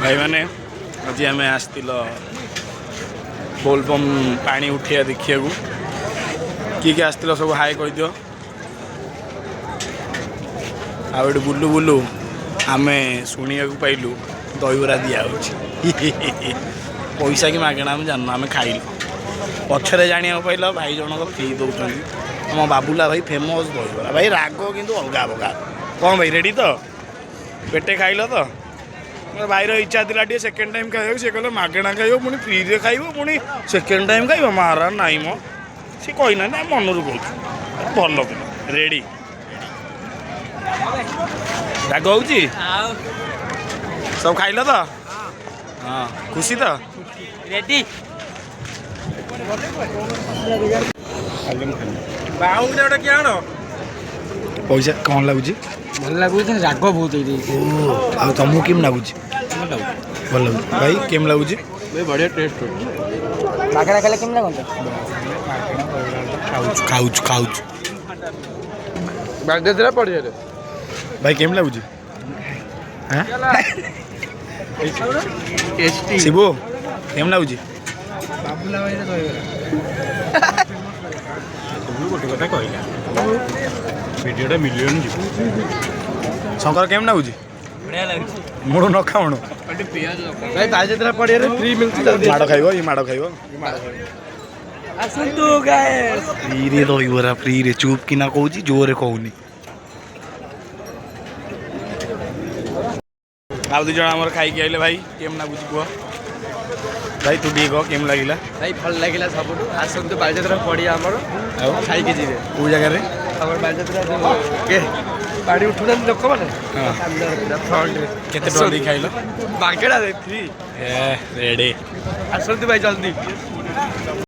भाई मैंने आज आम आसल बोलबम पानी उठिया देखिए किए आसल सब हाय कह दियो आउ बुलू बुलू आम शुणा पाइलु दहीबरा दिहे पैसा कि मागेणा आम जानू आम खाइल पछरे जाना पाइल भाई जनक फ्री दौरान आम बाबुला भाई फेमस दहीबरा भाई राग किंतु अलग अलग कौन भाई रेडी तो पेटे खाइल तो भाईर इच्छा थी टे सेकेंड टाइम खाइबा सी कहले मागेणा खाइब पुणी फ्री खाइब पुणी सेकेंड टाइम खाइब महारा नाई मो सी कहना मनरू कह भल पिला रेडी राग हो सब खाइल तो हाँ खुशी तो रेडी पैसा कौन लगुच भल लगुच राग बहुत आ तुमको केम लगुच भल लगुच भाई केम लगुच बढ़िया टेस्ट मागଣା खाले केम लागत खाऊच खाऊच बाग देला पड़ जाए भाई केम लगुच हां टेस्टी शिबू केम लगुच बाबुला भाई रे कहबो गोटे कथा कहला वीडियोटा मिलियन शंकर केम लगुच बढ़िया लागछ मोड़ न खावण अटे प्याज भाई बाग देला पड़ रे फ्री मिलती जल्दी माड़ खाइबो ये माड़ खाइबो आसंतु गाइस फ्री रे दहीबरा फ्री रे चुप किना कहूची जोरे कहूनी आउ दु जण हमर खाई के आइले भाई केम लागुची कह भाई तू डी कह केम लागिला भाई भल लागिला सबटु आसंतु बालजात्रा पड़िया हमर खाई के जीवे को जगह रे हमर बालजात्रा के पानी उठुना लोक माने फ्रंट रे केते टका दे खाइलो बागेड़ा दे फ्री ए रेडी आसंतु भाई जल्दी